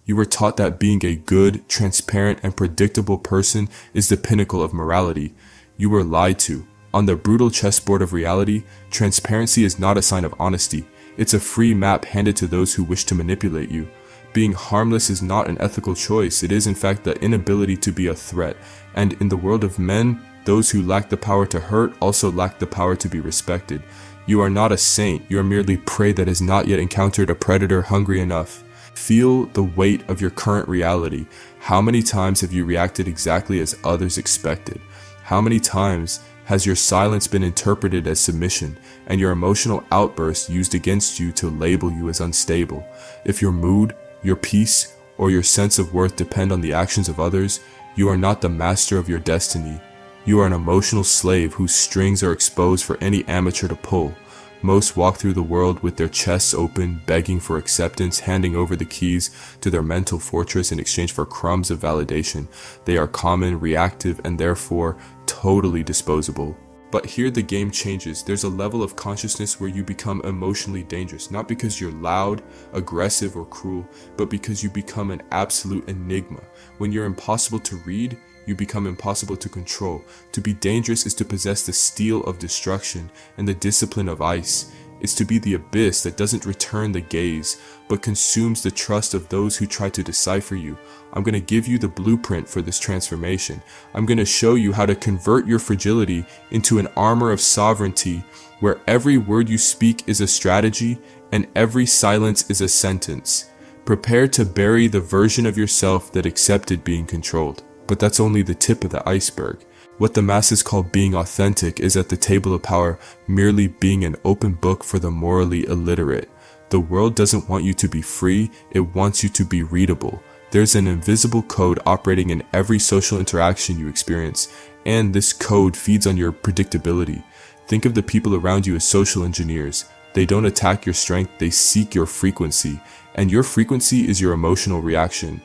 You were taught that being a good, transparent, and predictable person is the pinnacle of morality. You were lied to. On the brutal chessboard of reality, transparency is not a sign of honesty. It's a free map handed to those who wish to manipulate you. Being harmless is not an ethical choice. It is in fact the inability to be a threat. And in the world of men, those who lack the power to hurt also lack the power to be respected. You are not a saint. You are merely prey that has not yet encountered a predator hungry enough. Feel the weight of your current reality. How many times have you reacted exactly as others expected? How many times has your silence been interpreted as submission and your emotional outbursts used against you to label you as unstable? If your mood, your peace, or your sense of worth depend on the actions of others, you are not the master of your destiny. You are an emotional slave whose strings are exposed for any amateur to pull. Most walk through the world with their chests open, begging for acceptance, handing over the keys to their mental fortress in exchange for crumbs of validation. They are common, reactive, and therefore totally disposable. But here the game changes. There's a level of consciousness where you become emotionally dangerous, not because you're loud, aggressive, or cruel, but because you become an absolute enigma. When you're impossible to read, you become impossible to control. To be dangerous is to possess the steel of destruction and the discipline of ice. It's to be the abyss that doesn't return the gaze, but consumes the trust of those who try to decipher you. I'm going to give you the blueprint for this transformation. I'm going to show you how to convert your fragility into an armor of sovereignty, where every word you speak is a strategy and every silence is a sentence. Prepare to bury the version of yourself that accepted being controlled. But that's only the tip of the iceberg. What the masses call being authentic is at the table of power merely being an open book for the morally illiterate. The world doesn't want you to be free, it wants you to be readable. There's an invisible code operating in every social interaction you experience, and this code feeds on your predictability. Think of the people around you as social engineers. They don't attack your strength, they seek your frequency, and your frequency is your emotional reaction.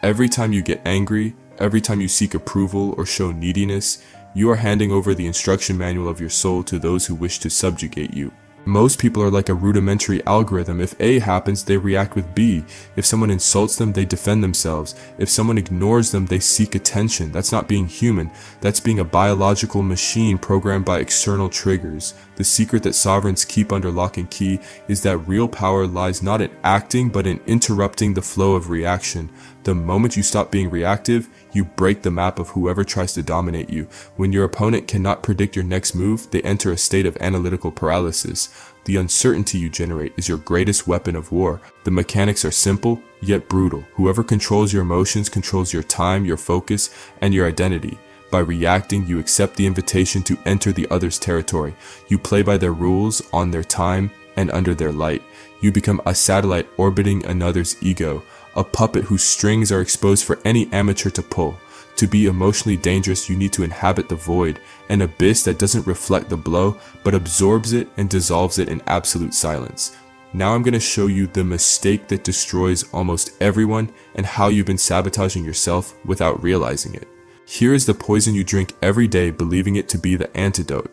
Every time you get angry, every time you seek approval or show neediness, you are handing over the instruction manual of your soul to those who wish to subjugate you. Most people are like a rudimentary algorithm. If A happens, they react with B. If someone insults them, they defend themselves. If someone ignores them, they seek attention. That's not being human. That's being a biological machine programmed by external triggers. The secret that sovereigns keep under lock and key is that real power lies not in acting, but in interrupting the flow of reaction. The moment you stop being reactive, you break the map of whoever tries to dominate you. When your opponent cannot predict your next move, they enter a state of analytical paralysis. The uncertainty you generate is your greatest weapon of war. The mechanics are simple, yet brutal. Whoever controls your emotions controls your time, your focus, and your identity. By reacting, you accept the invitation to enter the other's territory. You play by their rules, on their time, and under their light. You become a satellite orbiting another's ego, a puppet whose strings are exposed for any amateur to pull. To be emotionally dangerous, you need to inhabit the void, an abyss that doesn't reflect the blow, but absorbs it and dissolves it in absolute silence. Now I'm going to show you the mistake that destroys almost everyone and how you've been sabotaging yourself without realizing it. Here is the poison you drink every day, believing it to be the antidote: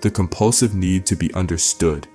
the compulsive need to be understood.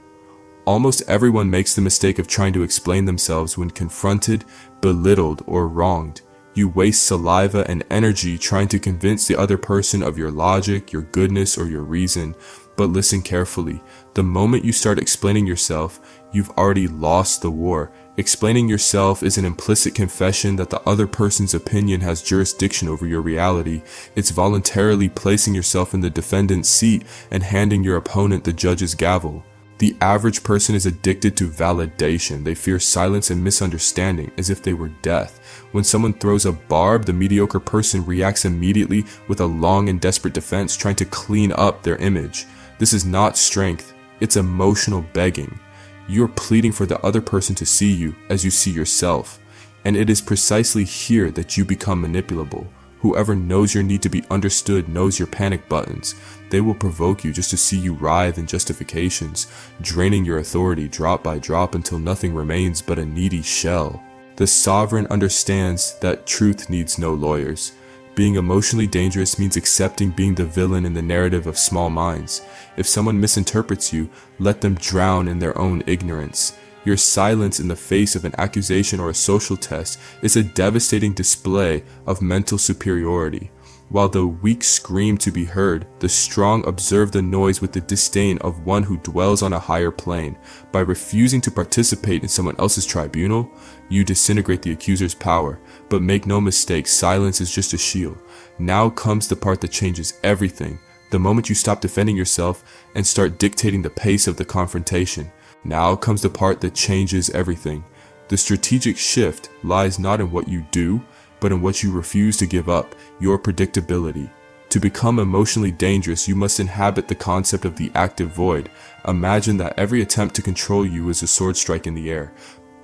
Almost everyone makes the mistake of trying to explain themselves when confronted, belittled, or wronged. You waste saliva and energy trying to convince the other person of your logic, your goodness, or your reason. But listen carefully. The moment you start explaining yourself, you've already lost the war. Explaining yourself is an implicit confession that the other person's opinion has jurisdiction over your reality. It's voluntarily placing yourself in the defendant's seat and handing your opponent the judge's gavel. The average person is addicted to validation. They fear silence and misunderstanding as if they were death. When someone throws a barb, the mediocre person reacts immediately with a long and desperate defense, trying to clean up their image. This is not strength, it's emotional begging. You're pleading for the other person to see you as you see yourself. And it is precisely here that you become manipulable. Whoever knows your need to be understood knows your panic buttons. They will provoke you just to see you writhe in justifications, draining your authority drop by drop until nothing remains but a needy shell. The sovereign understands that truth needs no lawyers. Being emotionally dangerous means accepting being the villain in the narrative of small minds. If someone misinterprets you, let them drown in their own ignorance. Your silence in the face of an accusation or a social test is a devastating display of mental superiority. While the weak scream to be heard, the strong observe the noise with the disdain of one who dwells on a higher plane. By refusing to participate in someone else's tribunal, you disintegrate the accuser's power. But make no mistake, silence is just a shield. Now comes the part that changes everything. The moment you stop defending yourself and start dictating the pace of the confrontation. Now comes the part that changes everything. The strategic shift lies not in what you do, but in what you refuse to give up, your predictability. To become emotionally dangerous, you must inhabit the concept of the active void. Imagine that every attempt to control you is a sword strike in the air.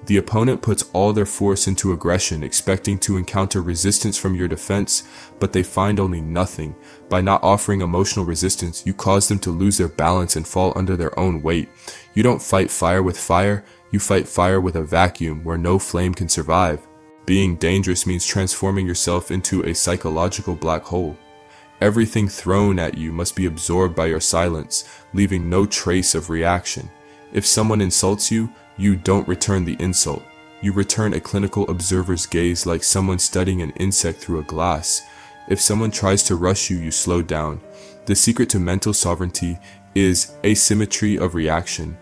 The opponent puts all their force into aggression, expecting to encounter resistance from your defense, but they find only nothing. By not offering emotional resistance, you cause them to lose their balance and fall under their own weight. You don't fight fire with fire, you fight fire with a vacuum where no flame can survive. Being dangerous means transforming yourself into a psychological black hole. Everything thrown at you must be absorbed by your silence, leaving no trace of reaction. If someone insults you, you don't return the insult. You return a clinical observer's gaze like someone studying an insect through a glass. If someone tries to rush you, you slow down. The secret to mental sovereignty is asymmetry of reaction.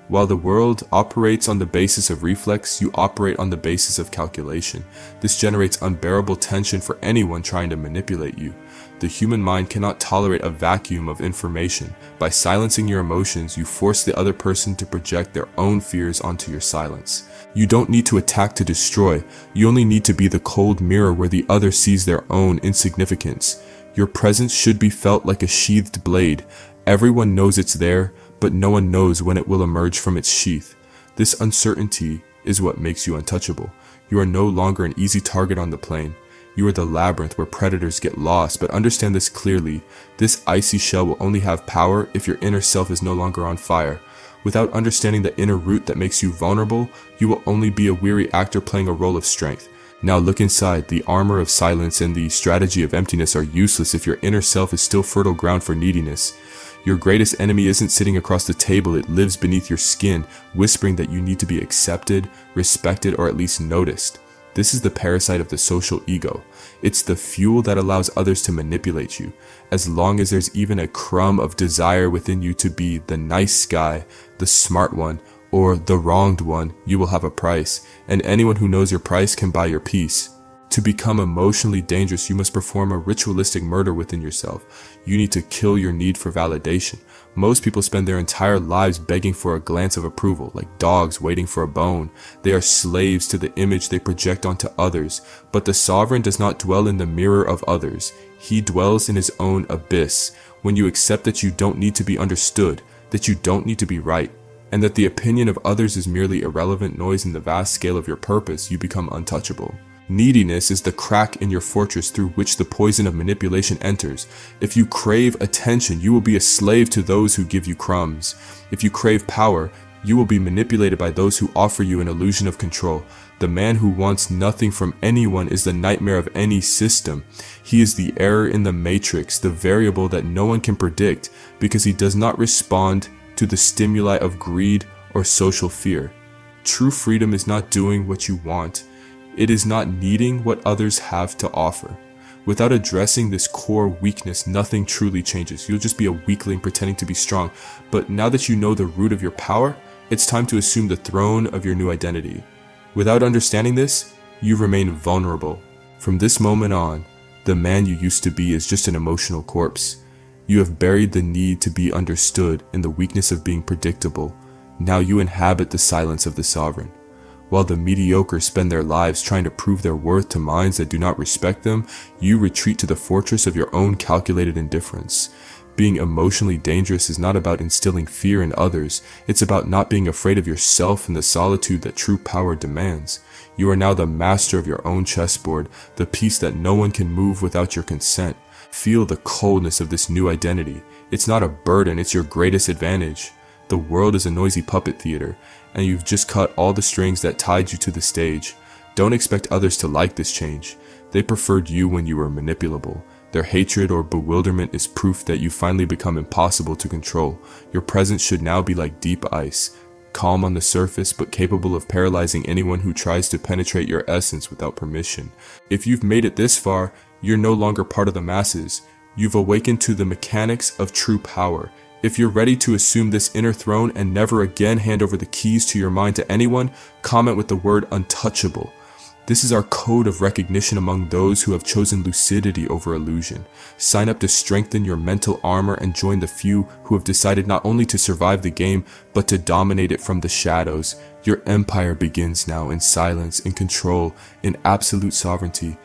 While the world operates on the basis of reflex, you operate on the basis of calculation. This generates unbearable tension for anyone trying to manipulate you. The human mind cannot tolerate a vacuum of information. By silencing your emotions, you force the other person to project their own fears onto your silence. You don't need to attack to destroy. You only need to be the cold mirror where the other sees their own insignificance. Your presence should be felt like a sheathed blade. Everyone knows it's there, but no one knows when it will emerge from its sheath. This uncertainty is what makes you untouchable. You are no longer an easy target on the plane. You are the labyrinth where predators get lost, but understand this clearly. This icy shell will only have power if your inner self is no longer on fire. Without understanding the inner root that makes you vulnerable, you will only be a weary actor playing a role of strength. Now look inside. The armor of silence and the strategy of emptiness are useless if your inner self is still fertile ground for neediness. Your greatest enemy isn't sitting across the table, it lives beneath your skin, whispering that you need to be accepted, respected, or at least noticed. This is the parasite of the social ego. It's the fuel that allows others to manipulate you. As long as there's even a crumb of desire within you to be the nice guy, the smart one, or the wronged one, you will have a price, and anyone who knows your price can buy your peace. To become emotionally dangerous, you must perform a ritualistic murder within yourself. You need to kill your need for validation. Most people spend their entire lives begging for a glance of approval, like dogs waiting for a bone. They are slaves to the image they project onto others. But the sovereign does not dwell in the mirror of others. He dwells in his own abyss. When you accept that you don't need to be understood, that you don't need to be right, and that the opinion of others is merely irrelevant noise in the vast scale of your purpose, you become untouchable. Neediness is the crack in your fortress through which the poison of manipulation enters. If you crave attention, you will be a slave to those who give you crumbs. If you crave power, you will be manipulated by those who offer you an illusion of control. The man who wants nothing from anyone is the nightmare of any system. He is the error in the matrix, the variable that no one can predict, because he does not respond to the stimuli of greed or social fear. True freedom is not doing what you want. It is not needing what others have to offer. Without addressing this core weakness, nothing truly changes. You'll just be a weakling pretending to be strong. But now that you know the root of your power, it's time to assume the throne of your new identity. Without understanding this, you remain vulnerable. From this moment on, the man you used to be is just an emotional corpse. You have buried the need to be understood in the weakness of being predictable. Now you inhabit the silence of the sovereign. While the mediocre spend their lives trying to prove their worth to minds that do not respect them, you retreat to the fortress of your own calculated indifference. Being emotionally dangerous is not about instilling fear in others, it's about not being afraid of yourself in the solitude that true power demands. You are now the master of your own chessboard, the piece that no one can move without your consent. Feel the coldness of this new identity. It's not a burden, it's your greatest advantage. The world is a noisy puppet theater, and you've just cut all the strings that tied you to the stage. Don't expect others to like this change. They preferred you when you were manipulable. Their hatred or bewilderment is proof that you finally become impossible to control. Your presence should now be like deep ice. calm on the surface but capable of paralyzing anyone who tries to penetrate your essence without permission. If you've made it this far, you're no longer part of the masses. You've awakened to the mechanics of true power. If you're ready to assume this inner throne and never again hand over the keys to your mind to anyone, comment with the word untouchable. This is our code of recognition among those who have chosen lucidity over illusion. Sign up to strengthen your mental armor and join the few who have decided not only to survive the game, but to dominate it from the shadows. Your empire begins now in silence, in control, in absolute sovereignty.